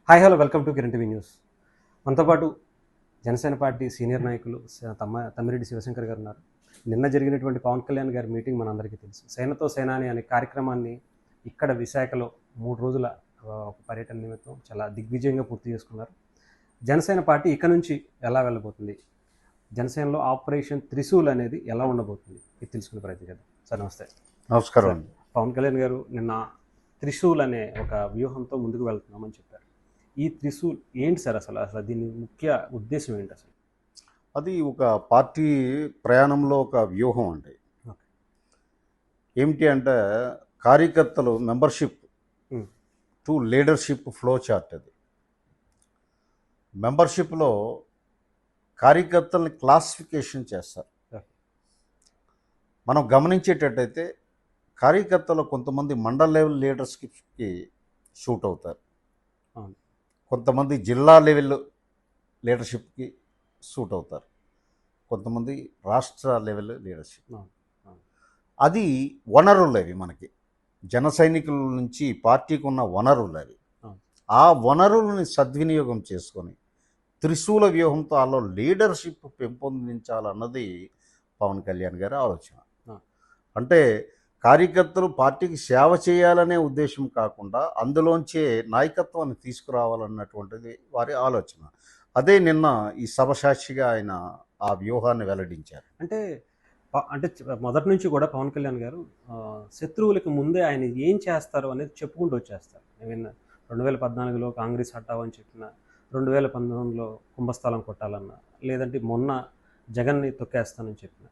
Hi hello welcome to Kiran TV news. మనతో పాటు Janasena party senior నాయకులు తమ్మిరెడ్డి శివశంకర్ గారు ఉన్నారు. నిన్న జరిగినటువంటి పవన్ కళ్యాణ్ గారి మీటింగ్ మనందరికీ తెలుసు. సేనతో సేనాని అనే కార్యక్రమాన్ని ఇక్కడ విశాఖలో 3 రోజుల ఒక పర్యటన నిమిత్తం చాలా దిగ్విజయంగా పూర్తి చేసుకున్నారు. జనసేన పార్టీ ఇక నుంచి ఎలా వెళ్ళబోతుంది, జనసేనలో ఆపరేషన్ త్రిశూల్ అనేది ఎలా ఉండబోతుంది ఇది తెలుసుకునే ప్రయత్నం చేద్దాం. సార్ నమస్తే. నమస్కారం. పవన్ కళ్యాణ్ గారు నిన్న త్రిశూల్ అనే ఒక వ్యూహంతో ముందుకు వెళ్తున్నామని చెప్పారు. ఈ త్రిశూల్ ఏంటి సార్? అసలు దీని ముఖ్య ఉద్దేశం ఏంటి అసలు? అది ఒక పార్టీ ప్రయాణంలో ఒక వ్యూహం అండి. ఏమిటి అంటే కార్యకర్తలు membership to leadership flow chart. అది మెంబర్షిప్లో కార్యకర్తల్ని క్లాసిఫికేషన్ చేస్తారు. మనం గమనించేటట్టయితే కార్యకర్తలు కొంతమంది మండల లెవెల్ లీడర్షిప్కి షూట్ అవుతారు, కొంతమంది జిల్లా లెవెల్ లీడర్షిప్కి సూట్ అవుతారు, కొంతమంది రాష్ట్ర లెవెల్ లీడర్షిప్. అది వనరులు అవి మనకి జన సైనికుల నుంచి పార్టీకి ఉన్న వనరులు అవి. ఆ వనరులని సద్వినియోగం చేసుకొని త్రిశూల వ్యూహంతో వాళ్ళ లీడర్షిప్ పెంపొందించాలన్నది పవన్ కళ్యాణ్ గారి ఆలోచన. అంటే కార్యకర్తలు పార్టీకి సేవ చేయాలనే ఉద్దేశం కాకుండా అందులోంచే నాయకత్వాన్ని తీసుకురావాలన్నటువంటిది వారి ఆలోచన. అదే నిన్న ఈ సభ సాక్షిగా ఆయన ఆ వ్యూహాన్ని వెల్లడించారు. అంటే మొదటి నుంచి కూడా పవన్ కళ్యాణ్ గారు శత్రువులకి ముందే ఆయన ఏం చేస్తారు అనేది చెప్పుకుంటూ వచ్చేస్తారు. నేను 2014లో కాంగ్రెస్ హటావని చెప్పిన, 2019లో కుంభస్థలం కొట్టాలన్నా, లేదంటే మొన్న జగన్ని తొక్కేస్తానని చెప్పిన,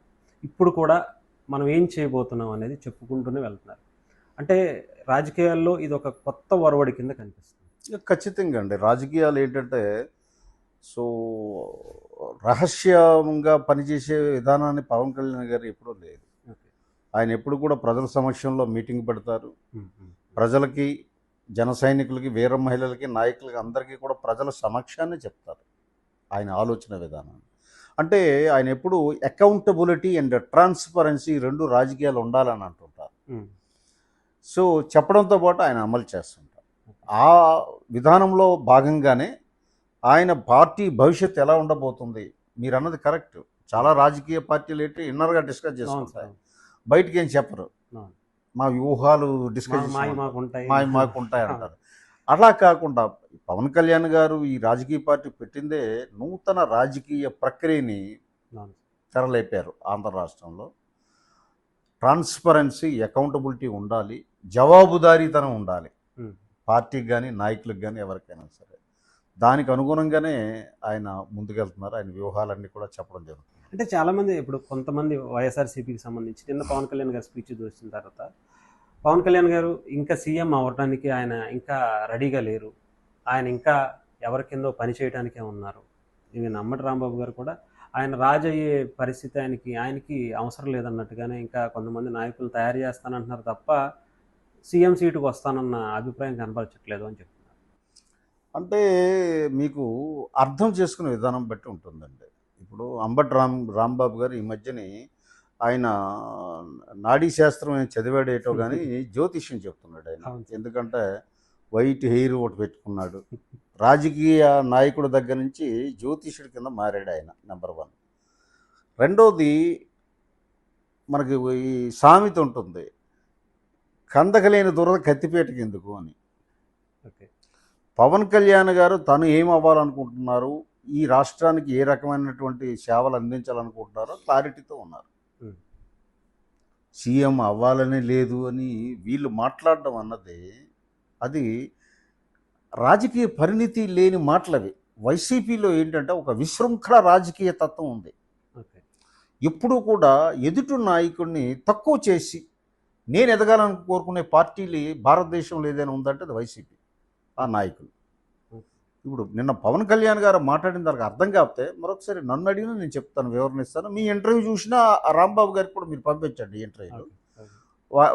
ఇప్పుడు కూడా మనం ఏం చేయబోతున్నాం అనేది చెప్పుకుంటూనే వెళ్తున్నారు. అంటే రాజకీయాల్లో ఇది ఒక కొత్త ఒరవడి కింద కనిపిస్తుంది. ఖచ్చితంగా అండి. రాజకీయాలు ఏంటంటే రహస్యంగా పనిచేసే విధానాన్ని పవన్ కళ్యాణ్ గారు ఎప్పుడూ లేదు. ఆయన ఎప్పుడు కూడా ప్రజల సమక్షంలో మీటింగ్ పెడతారు. ప్రజలకి, జన సైనికులకి, వీర మహిళలకి, నాయకులకి అందరికీ కూడా ప్రజల సమక్షాన్ని చెప్తారు ఆయన ఆలోచన విధానాన్ని. అంటే ఆయన ఎప్పుడు అకౌంటబిలిటీ అండ్ ట్రాన్స్పరెన్సీ రెండు రాజకీయాలు ఉండాలని అంటుంటారు. సో చెప్పడంతో పాటు ఆయన అమలు చేస్తుంటారు. ఆ విధానంలో భాగంగానే ఆయన పార్టీ భవిష్యత్తు ఎలా ఉండబోతుంది, మీరు అన్నది కరెక్ట్. చాలా రాజకీయ పార్టీలు ఏంటి ఇన్నర్గా డిస్కస్ చేసుకుంటారు, బయటికి ఏం చెప్పరు. మా వ్యూహాలు డిస్కస్ మాకుంటాయి అంటారు. అలా కాకుండా పవన్ కళ్యాణ్ గారు ఈ రాజకీయ పార్టీ పెట్టిందే నూతన రాజకీయ ప్రక్రియని తెరలేపారు. ఆంధ్ర రాష్ట్రంలో ట్రాన్స్పరెన్సీ, అకౌంటబిలిటీ ఉండాలి, జవాబుదారీతనం ఉండాలి పార్టీకి కానీ నాయకులకు కానీ ఎవరికైనా సరే. దానికి అనుగుణంగానే ఆయన ముందుకెళ్తున్నారు. ఆయన వ్యూహాలన్నీ కూడా చెప్పడం జరుగుతుంది. అంటే చాలామంది ఇప్పుడు కొంతమంది వైఎస్ఆర్సీపీకి సంబంధించి నిన్న పవన్ కళ్యాణ్ గారు స్పీచ్ చూసిన తర్వాత పవన్ కళ్యాణ్ గారు ఇంకా సీఎం అవ్వడానికి ఆయన ఇంకా రెడీగా లేరు, ఆయన ఇంకా ఎవరి కిందో పని చేయడానికే ఉన్నారు. ఈవెన్ అంబటి రాంబాబు గారు కూడా ఆయన రాజు అయ్యే పరిస్థితి ఆయనకి అవసరం లేదన్నట్టుగానే ఇంకా కొంతమంది నాయకులు తయారు చేస్తానంటున్నారు తప్ప సీఎం సీటుకు వస్తానన్న అభిప్రాయం కనపరచట్లేదు అని చెప్తున్నారు. అంటే మీకు అర్థం చేసుకునే విధానం బట్టి ఉంటుందండి. ఇప్పుడు అంబటి రాంబాబు గారు ఈ మధ్యని ఆయన నాడీ శాస్త్రం ఏం చదివాడేటో కానీ జ్యోతిష్యం చెప్తున్నాడు ఆయన. ఎందుకంటే వైట్ హెయిర్ ఒకటి పెట్టుకున్నాడు. రాజకీయ నాయకుడి దగ్గర నుంచి జ్యోతిష్యుడి కింద మారాడు ఆయన. నెంబర్ 1. రెండోది, మనకి ఈ సామెత ఉంటుంది, కందకలేని దురద కత్తిపేటకి ఎందుకు అని. పవన్ కళ్యాణ్ గారు తను ఏం అవ్వాలనుకుంటున్నారు, ఈ రాష్ట్రానికి ఏ రకమైనటువంటి సేవలు అందించాలనుకుంటున్నారో క్లారిటీతో ఉన్నారు. సీఎం అవ్వాలని లేదు అని వీళ్ళు మాట్లాడడం అన్నది అది రాజకీయ పరిణితి లేని మాటలవి. వైసీపీలో ఏంటంటే ఒక విశృంఖల రాజకీయ తత్వం ఉంది. ఎప్పుడూ కూడా ఎదుటి నాయకుడిని తక్కువ చేసి నేను ఎదగాలని కోరుకునే పార్టీలు భారతదేశంలో ఏదైనా ఉందంటే అది వైసీపీ, ఆ నాయకులు. ఇప్పుడు నిన్న పవన్ కళ్యాణ్ గారు మాట్లాడిన దానికి అర్థం కాకపోతే మరొకసారి నన్ను అడిగినా నేను చెప్తాను, వివరణ ఇస్తాను. మీ ఇంటర్వ్యూ చూసినా రాంబాబు గారికి కూడా మీరు పంపించండి ఇంటర్వ్యూలో,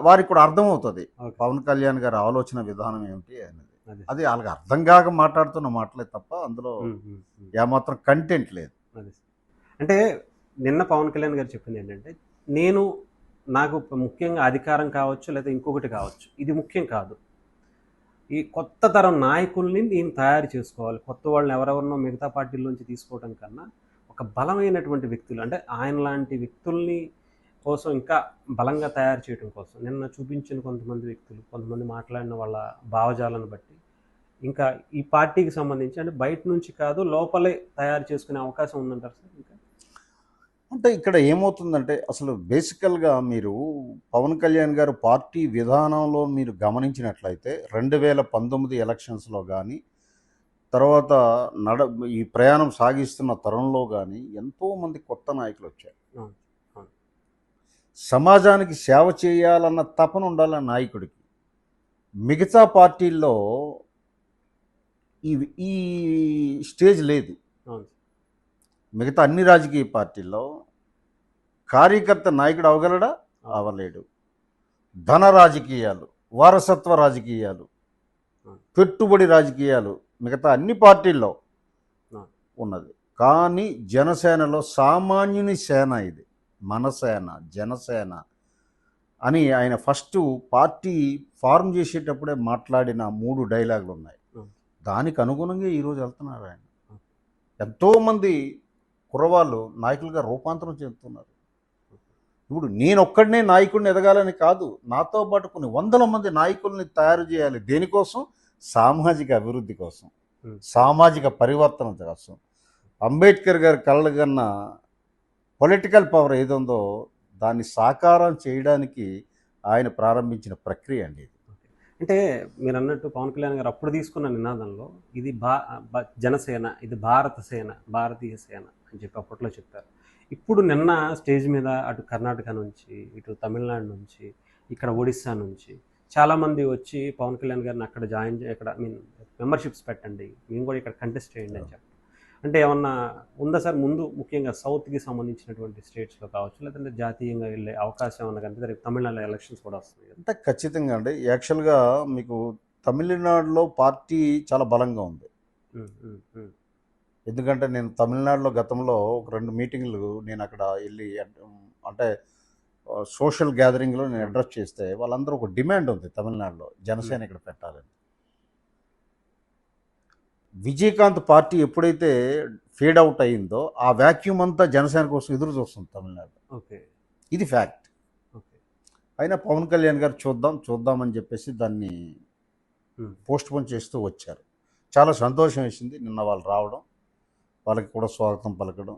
వారికి కూడా అర్థమవుతుంది పవన్ కళ్యాణ్ గారి ఆలోచన విధానం ఏమిటి అనేది. అది వాళ్ళకి అర్థం కాక మాట్లాడుతున్న మాటలే తప్ప అందులో ఏమాత్రం కంటెంట్ లేదు. అంటే నిన్న పవన్ కళ్యాణ్ గారు చెప్పింది ఏంటంటే, నాకు ముఖ్యంగా అధికారం కావచ్చు లేదా ఇంకొకటి కావచ్చు, ఇది ముఖ్యం కాదు, ఈ కొత్త తరం నాయకుల్ని నేను తయారు చేసుకోవాలి. కొత్త వాళ్ళని ఎవరెవరినో మిగతా పార్టీల్లోంచి తీసుకోవడం కన్నా ఒక బలమైనటువంటి వ్యక్తులు అంటే ఆయన లాంటి వ్యక్తుల్ని కోసం ఇంకా బలంగా తయారు చేయడం కోసం నిన్న చూపించిన కొంతమంది వ్యక్తులు, కొంతమంది మాట్లాడిన వాళ్ళ భావజాలను బట్టి ఇంకా ఈ పార్టీకి సంబంధించి అంటే బయట నుంచి కాదు లోపలే తయారు చేసుకునే అవకాశం ఉందంటారు సార్ ఇంకా? అంటే ఇక్కడ ఏమవుతుందంటే అసలు బేసికల్గా మీరు పవన్ కళ్యాణ్ గారు పార్టీ విధానంలో మీరు గమనించినట్లయితే 2019 ఎలక్షన్స్లో కానీ తర్వాత ఈ ప్రయాణం సాగిస్తున్న తరంలో కానీ ఎంతోమంది కొత్త నాయకులు వచ్చారు. అవును, అవును. సమాజానికి సేవ చేయాలన్న తపన ఉండాలన్న నాయకుడికి. మిగతా పార్టీల్లో ఈ ఈ స్టేజ్ లేదు. అవును. మిగతా అన్ని రాజకీయ పార్టీల్లో కార్యకర్త నాయకుడు అవగలడా? అవలేడు. ధన రాజకీయాలు, వారసత్వ రాజకీయాలు, పెట్టుబడి రాజకీయాలు మిగతా అన్ని పార్టీల్లో ఉన్నది. కానీ జనసేనలో సామాన్యుని సేన ఇది, మన సేన, జనసేన అని ఆయన ఫస్ట్ పార్టీ ఫార్మ్ చేసేటప్పుడే మాట్లాడిన 3 డైలాగులు ఉన్నాయి. దానికి అనుగుణంగా ఈరోజు వెళ్తున్నారు ఆయన. ఎంతోమంది కుర్రవాళ్ళు నాయకులుగా రూపాంతరం చెందుతున్నారు. ఇప్పుడు నేను ఒక్కడనే నాయకుడిని ఎదగాలని కాదు, నాతో పాటు కొన్ని వందల మంది నాయకుల్ని తయారు చేయాలి. దేనికోసం? సామాజిక అభివృద్ధి కోసం, సామాజిక పరివర్తన కోసం. అంబేద్కర్ గారి కళ్ళకన్న పొలిటికల్ పవర్ ఏదుందో దాన్ని సాకారం చేయడానికి ఆయన ప్రారంభించిన ప్రక్రియ అండి ఇది. అంటే మీరు అన్నట్టు పవన్ కళ్యాణ్ గారు అప్పుడు తీసుకున్న నినాదంలో ఇది జనసేన, ఇది భారత సేన, భారతీయ సేన అని చెప్పి అప్పట్లో చెప్పారు. ఇప్పుడు నిన్న స్టేజ్ మీద అటు కర్ణాటక నుంచి, ఇటు తమిళనాడు నుంచి, ఇక్కడ ఒడిస్సా నుంచి చాలామంది వచ్చి పవన్ కళ్యాణ్ గారిని అక్కడ ఇక్కడ మెంబర్షిప్స్ పెట్టండి, మేము కూడా ఇక్కడ కంటెస్ట్ చేయండి అని చెప్పి. అంటే ఏమన్నా ఉందా సార్ ముందు, ముఖ్యంగా సౌత్కి సంబంధించినటువంటి స్టేట్స్లో కావచ్చు, లేదంటే జాతీయంగా వెళ్ళే అవకాశం ఏమన్నా కనిపిస్తే? రేపు తమిళనాడులో ఎలక్షన్స్ కూడా వస్తున్నాయి. అంటే ఖచ్చితంగా అండి. యాక్చువల్గా మీకు తమిళనాడులో పార్టీ చాలా బలంగా ఉంది. ఎందుకంటే నేను తమిళనాడులో గతంలో ఒక 2 మీటింగ్లు నేను అక్కడ వెళ్ళి అంటే సోషల్ గ్యాదరింగ్లో నేను అడ్రస్ చేస్తే వాళ్ళందరూ ఒక డిమాండ్ ఉంది తమిళనాడులో, జనసేన ఇక్కడ పెట్టాలని. విజయకాంత్ పార్టీ ఎప్పుడైతే ఫేడ్ అవుట్ అయిందో ఆ వ్యాక్యూమ్ అంతా జనసేన కోసం ఎదురు చూస్తుంది తమిళనాడు. ఓకే, ఇది ఫ్యాక్ట్. అయినా పవన్ కళ్యాణ్ గారు చూద్దామని చెప్పేసి దాన్ని పోస్ట్ పోన్ చేస్తూ వచ్చారు. చాలా సంతోషం వేసింది నిన్న వాళ్ళు రావడం, వాళ్ళకి కూడా స్వాగతం పలకడం.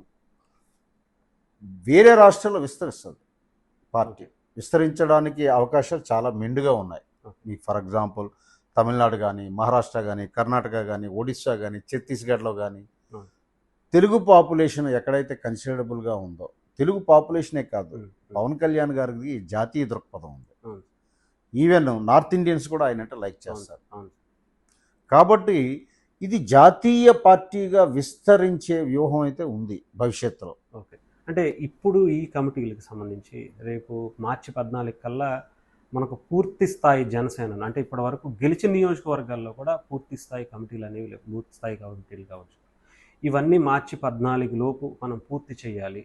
వేరే రాష్ట్రాల్లో విస్తరిస్తుంది పార్టీ, విస్తరించడానికి అవకాశాలు చాలా మెండుగా ఉన్నాయి. మీకు ఫర్ ఎగ్జాంపుల్ తమిళనాడు కానీ, మహారాష్ట్ర కానీ, కర్ణాటక కానీ, ఒడిస్సా కానీ, ఛత్తీస్గఢ్లో కానీ తెలుగు పాపులేషన్ ఎక్కడైతే కన్సిడరబుల్గా ఉందో, తెలుగు పాపులేషనే కాదు, పవన్ కళ్యాణ్ గారికి జాతీయ దృక్పథం ఉంది. ఈవెన్ నార్త్ ఇండియన్స్ కూడా ఆయనంటే లైక్ చేస్తారు. కాబట్టి ఇది జాతీయ పార్టీగా విస్తరించే వ్యూహం అయితే ఉంది భవిష్యత్తులో. ఓకే, అంటే ఇప్పుడు ఈ కమిటీలకు సంబంధించి రేపు మార్చి 14 కల్లా మనకు పూర్తి స్థాయి జనసేన అంటే ఇప్పటి వరకు గెలిచిన నియోజకవర్గాల్లో కూడా పూర్తి స్థాయి కమిటీలు అనేవి లేవు, బూత్ స్థాయి కమిటీలు కావచ్చు, ఇవన్నీ మార్చి 14 లోపు మనం పూర్తి చేయాలి,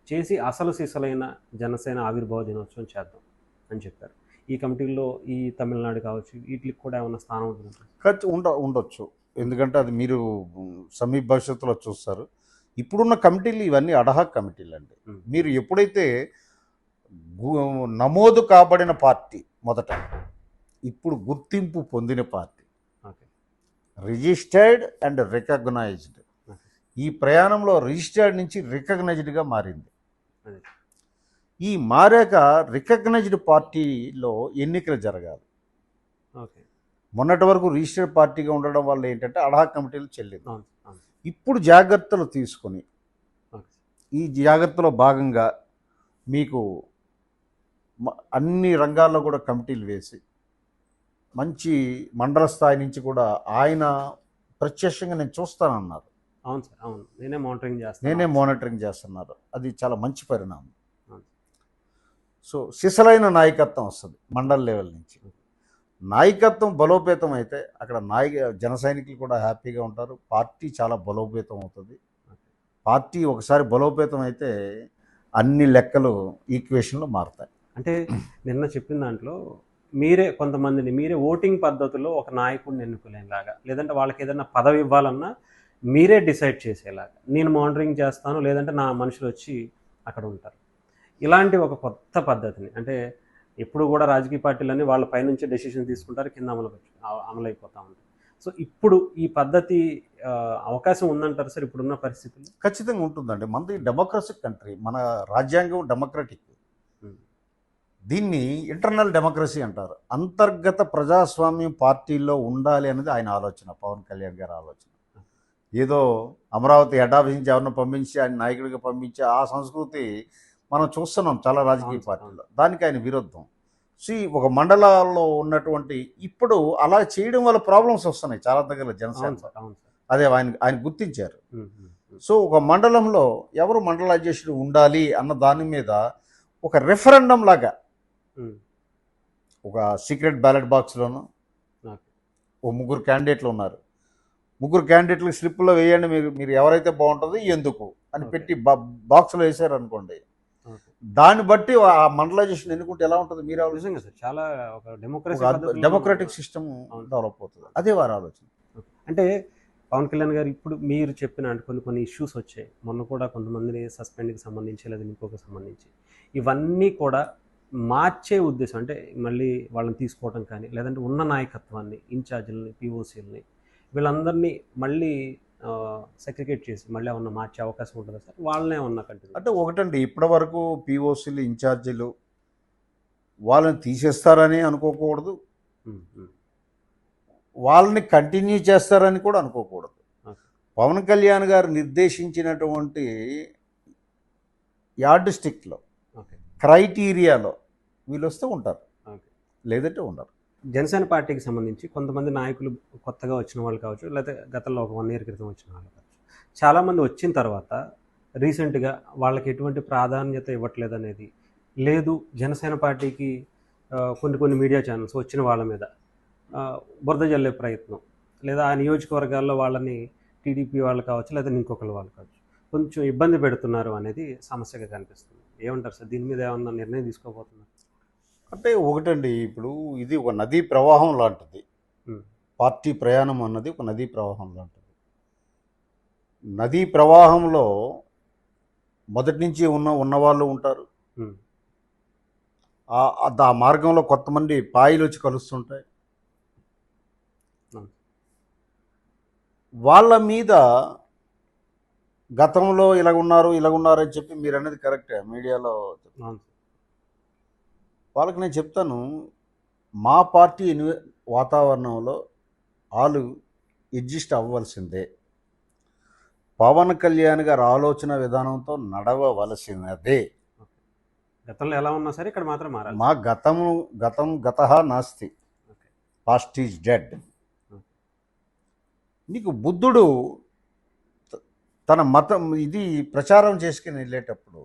చేసి అసలు సిసలైన జనసేన ఆవిర్భావ దినోత్సవం చేద్దాం అని చెప్పారు. ఈ కమిటీల్లో ఈ తమిళనాడు కావచ్చు వీటికి కూడా ఏమైనా స్థానం ఉంటుంది? ఉండొచ్చు. ఎందుకంటే అది మీరు సమీప భవిష్యత్తులో చూస్తారు. ఇప్పుడున్న కమిటీలు ఇవన్నీ అడహాక్ కమిటీలు అండి. మీరు ఎప్పుడైతే నమోదు కాబడిన పార్టీ మొదట, ఇప్పుడు గుర్తింపు పొందిన పార్టీ, రిజిస్టర్డ్ అండ్ రికగ్నైజ్డ్, ఈ ప్రయాణంలో రిజిస్టర్డ్ నుంచి రికగ్నైజ్డ్గా మారింది. ఈ మారాక రికగ్నైజ్డ్ పార్టీలో ఎన్నికలు జరగాలి. మొన్నటి వరకు రిజిస్టర్డ్ పార్టీగా ఉండడం వల్ల ఏంటంటే అడహాక్ కమిటీలు చెల్లింది. ఇప్పుడు జాగ్రత్తలు తీసుకొని ఈ జాగ్రత్తలో భాగంగా మీకు అన్ని రంగాల్లో కూడా కమిటీలు వేసి మంచి మండల స్థాయి నుంచి కూడా ఆయన ప్రత్యక్షంగా నేను చూస్తానన్నారు. అవును సార్, అవును, నేనే మానిటరింగ్ చేస్తున్నారు. అది చాలా మంచి పరిణామం. సో సిసలైన నాయకత్వం వస్తుంది మండల లెవెల్ నుంచి. నాయకత్వం బలోపేతం అయితే అక్కడ జన సైనికులు కూడా హ్యాపీగా ఉంటారు. పార్టీ చాలా బలోపేతం అవుతుంది. పార్టీ ఒకసారి బలోపేతం అయితే అన్ని లెక్కలు ఈక్వేషన్లు మారుతాయి. అంటే నిన్న చెప్పిన దాంట్లో మీరే కొంతమందిని మీరే ఓటింగ్ పద్ధతిలో ఒక నాయకుడిని ఎన్నుకునేలాగా, లేదంటే వాళ్ళకి ఏదైనా పదవి ఇవ్వాలన్నా మీరే డిసైడ్ చేసేలాగా, నేను మానిటరింగ్ చేస్తాను, లేదంటే నా మనుషులు వచ్చి అక్కడ ఉంటారు. ఇలాంటి ఒక కొత్త పద్ధతిని, అంటే ఎప్పుడు కూడా రాజకీయ పార్టీలన్నీ వాళ్ళ పైనుంచి డెసిషన్ తీసుకుంటారు, కింద అమలైపోతూ ఉంటాయి. సో ఇప్పుడు ఈ పద్ధతి అవకాశం ఉందంటారు సార్ ఇప్పుడున్న పరిస్థితుల్లో? ఖచ్చితంగా ఉంటుందండి. మనది డెమోక్రటిక్ కంట్రీ, మన రాజ్యాంగం డెమోక్రటిక్. దీన్ని ఇంటర్నల్ డెమోక్రసీ అంటారు. అంతర్గత ప్రజాస్వామ్యం పార్టీలో ఉండాలి అనేది ఆయన ఆలోచన, పవన్ కళ్యాణ్ గారి ఆలోచన. ఏదో అమరావతి హెడ్ ఆఫీస్ నుంచి ఎవరిని పంపించి ఆయన నాయకుడిగా పంపించి ఆ సంస్కృతి మనం చూస్తున్నాం చాలా రాజకీయ పార్టీల్లో. దానికి ఆయన విరుద్ధం. ఒక మండలాల్లో ఉన్నటువంటి ఇప్పుడు అలా చేయడం వల్ల ప్రాబ్లమ్స్ వస్తున్నాయి చాలా దగ్గర జనసేన. అదే ఆయన గుర్తించారు. సో ఒక మండలంలో ఎవరు మండల అధ్యక్షుడు ఉండాలి అన్న దాని మీద ఒక రెఫరెండం లాగా ఒక సీక్రెట్ బ్యాలెట్ బాక్స్లోనూ ఓ 3 క్యాండిడేట్లు ఉన్నారు, 3 క్యాండిడేట్లకు స్లిప్లో వేయండి, మీరు ఎవరైతే బాగుంటుందో ఎందుకు అని పెట్టి బాక్స్లో వేసారు అనుకోండి, దాన్ని బట్టి ఆ మండలైజేషన్ ఎన్నుకుంటే ఎలా ఉంటుంది మీరు ఆలోచన. చాలా ఒక డెమోక్రటిక్ సిస్టమ్ డెవలప్ అవుతుంది. అదే వారి ఆలోచన. అంటే పవన్ కళ్యాణ్ గారు ఇప్పుడు మీరు చెప్పిన కొన్ని ఇష్యూస్ వచ్చాయి, మొన్న కూడా కొంతమందిని సస్పెండ్కి సంబంధించి లేదా ఇంకొక సంబంధించి, ఇవన్నీ కూడా మార్చే ఉద్దేశం, అంటే మళ్ళీ వాళ్ళని తీసుకోవడం కానీ, లేదంటే ఉన్న నాయకత్వాన్ని, ఇన్ఛార్జీలని, పిఓసీలని వీళ్ళందరినీ మళ్ళీ సెగ్రిగేట్ చేసి మళ్ళీ ఏమన్నా మార్చే అవకాశం ఉంటుందా సార్? వాళ్ళనే ఉన్నా కంటిన్యూ అంటే ఒకటండి, ఇప్పటి వరకు పిఓసీలు, ఇన్ఛార్జీలు వాళ్ళని తీసేస్తారని అనుకోకూడదు, వాళ్ళని కంటిన్యూ చేస్తారని కూడా అనుకోకూడదు. పవన్ కళ్యాణ్ గారు నిర్దేశించినటువంటి యార్డ్ స్టిక్లో, క్రైటీరియాలో వీళ్ళు వస్తే ఉంటారు, లేదంటే ఉండరు. జనసేన పార్టీకి సంబంధించి కొంతమంది నాయకులు కొత్తగా వచ్చిన వాళ్ళు కావచ్చు, లేకపోతే గతంలో ఒక 1 year క్రితం వచ్చిన వాళ్ళు కావచ్చు, చాలామంది వచ్చిన తర్వాత రీసెంట్గా వాళ్ళకి ఎటువంటి ప్రాధాన్యత ఇవ్వట్లేదు అనేది లేదు. జనసేన పార్టీకి కొన్ని మీడియా ఛానల్స్ వచ్చిన వాళ్ళ మీద బురద జల్లే ప్రయత్నం, లేదా ఆ నియోజకవర్గాల్లో వాళ్ళని టీడీపీ వాళ్ళు కావచ్చు, లేదా ఇంకొకరు వాళ్ళు కావచ్చు, కొంచెం ఇబ్బంది పెడుతున్నారు అనేది సమస్యగా కనిపిస్తుంది. ఏమంటారు సార్ దీని మీద? ఏమన్నా నిర్ణయం తీసుకోబోతున్నారు? అంటే ఒకటండి, ఇప్పుడు ఇది ఒక నదీ ప్రవాహం లాంటిది. పార్టీ ప్రయాణం అన్నది ఒక నదీ ప్రవాహం లాంటిది. నదీ ప్రవాహంలో మొదటి నుంచి ఉన్నవాళ్ళు ఉంటారు, ఆ మార్గంలో కొంతమంది పాయలు వచ్చి కలుస్తుంటాయి. వాళ్ళ మీద గతంలో ఇలాగున్నారు అని చెప్పి మీరు అనేది కరెక్టే మీడియాలో. వాళ్ళకి నేను చెప్తాను, మా పార్టీ వాతావరణంలో వాళ్ళు ఎడ్జిస్ట్ అవ్వవలసిందే, పవన్ కళ్యాణ్ గారి ఆలోచన విధానంతో నడవవలసినదే. గతంలో ఎలా ఉన్నా సరే ఇక్కడ మాత్రం మారాలి. మా గతః నాస్తి, పాస్ట్ ఈజ్ డెడ్. నీకు బుద్ధుడు తన మతం ఇది ప్రచారం చేసుకుని వెళ్ళేటప్పుడు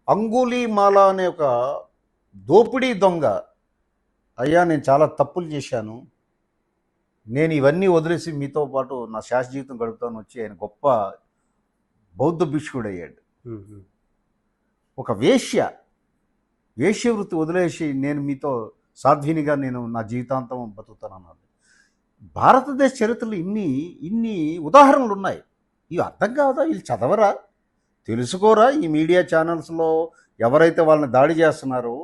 అంగుళీమాల అనే ఒక దోపిడీ దొంగ, అయ్యా నేను చాలా తప్పులు చేశాను, నేను ఇవన్నీ వదిలేసి మీతో పాటు నా శాశ్వత జీవితం గడుపుతాను వచ్చి ఆయన గొప్ప బౌద్ధ భిక్షుడు అయ్యాడు. ఒక వేశ్యవృత్తి వదిలేసి నేను మీతో సాధ్వినిగా నేను నా జీవితాంతం బతుకుతానన్నాడు. భారతదేశ చరిత్రలో ఇన్ని ఉదాహరణలు ఉన్నాయి. ఇవి అర్థం కాదా? వీళ్ళు చదవరా, తెలుసుకోరా? ఈ మీడియా ఛానల్స్లో ఎవరైతే వాళ్ళని దాడి చేస్తున్నారో,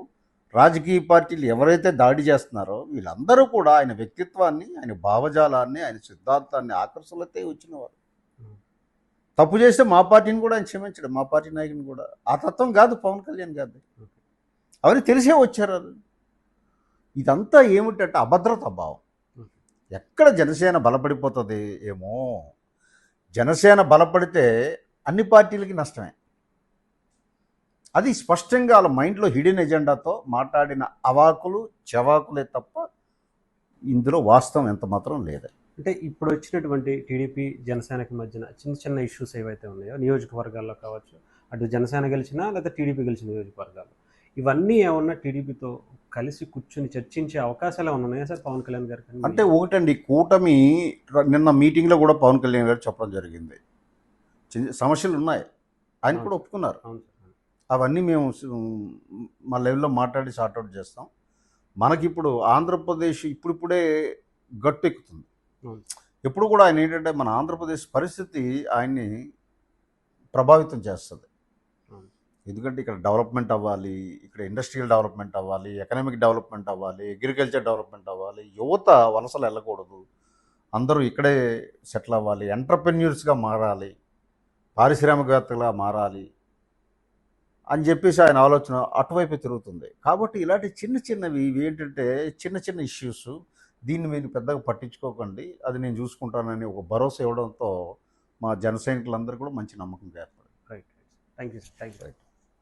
రాజకీయ పార్టీలు ఎవరైతే దాడి చేస్తున్నారో వీళ్ళందరూ కూడా ఆయన వ్యక్తిత్వాన్ని, ఆయన భావజాలాన్ని, ఆయన సిద్ధాంతాన్ని ఆకర్షణలతో వచ్చినవారు. తప్పు చేస్తే మా పార్టీని కూడా ఆయన క్షమించడం, మా పార్టీ నాయకుని కూడా. ఆ తత్వం కాదు పవన్ కళ్యాణ్ గారిది. అవన్నీ తెలిసే వచ్చారు. ఇదంతా ఏమిటంటే అభద్రతా భావం. ఎక్కడ జనసేన బలపడిపోతుంది ఏమో, జనసేన బలపడితే అన్ని పార్టీలకి నష్టమే. అది స్పష్టంగా వాళ్ళ మైండ్లో హిడెన్ ఎజెండాతో మాట్లాడిన అవాకులు చవాకులే తప్ప ఇందులో వాస్తవం ఎంత మాత్రం లేదు. అంటే ఇప్పుడు వచ్చినటువంటి టీడీపీ జనసేనకి మధ్యన చిన్న ఇష్యూస్ ఏవైతే ఉన్నాయో నియోజకవర్గాల్లో కావచ్చు, అటు జనసేన గెలిచినా లేదా టీడీపీ గెలిచిన నియోజకవర్గాలు, ఇవన్నీ ఏమన్నా టీడీపీతో కలిసి కూర్చుని చర్చించే అవకాశాలు ఏమన్నా ఉన్నాయా సార్ పవన్ కళ్యాణ్ గారికి? అంటే ఒకటండి, కూటమి నిన్న మీటింగ్లో కూడా పవన్ కళ్యాణ్ గారు చెప్పడం జరిగింది, సమస్యలు ఉన్నాయి, ఆయన కూడా ఒప్పుకున్నారు. అవన్నీ మేము మా లెవెల్లో మాట్లాడి సార్ట్అవుట్ చేస్తాం. మనకిప్పుడు ఆంధ్రప్రదేశ్ ఇప్పుడిప్పుడే గట్టెక్కుతుంది. అవును. ఎప్పుడు కూడా ఆయన ఏంటంటే మన ఆంధ్రప్రదేశ్ పరిస్థితి ఆయన్ని ప్రభావితం చేస్తుంది. అవును. ఎందుకంటే ఇక్కడ డెవలప్మెంట్ అవ్వాలి, ఇక్కడ ఇండస్ట్రియల్ డెవలప్మెంట్ అవ్వాలి, ఎకనామిక్ డెవలప్మెంట్ అవ్వాలి, అగ్రికల్చర్ డెవలప్మెంట్ అవ్వాలి, యువత వలసలు వెళ్ళకూడదు, అందరూ ఇక్కడే సెటిల్ అవ్వాలి, ఎంటర్‌ప్రెన్యూర్స్‌గా మారాలి, పారిశ్రామికవేత్తలుగా మారాలి అని చెప్పేసి ఆయన ఆలోచన అటువైపే తిరుగుతుంది. కాబట్టి ఇలాంటి చిన్న చిన్నవి ఇవి ఏంటంటే చిన్న చిన్న ఇష్యూస్, దీన్ని మీరు పెద్దగా పట్టించుకోకండి, అది నేను చూసుకుంటానని ఒక భరోసా ఇవ్వడంతో మా జన సైనికులందరూ కూడా మంచి నమ్మకం ఏర్పడింది. Right. Thank you sir. Thank you.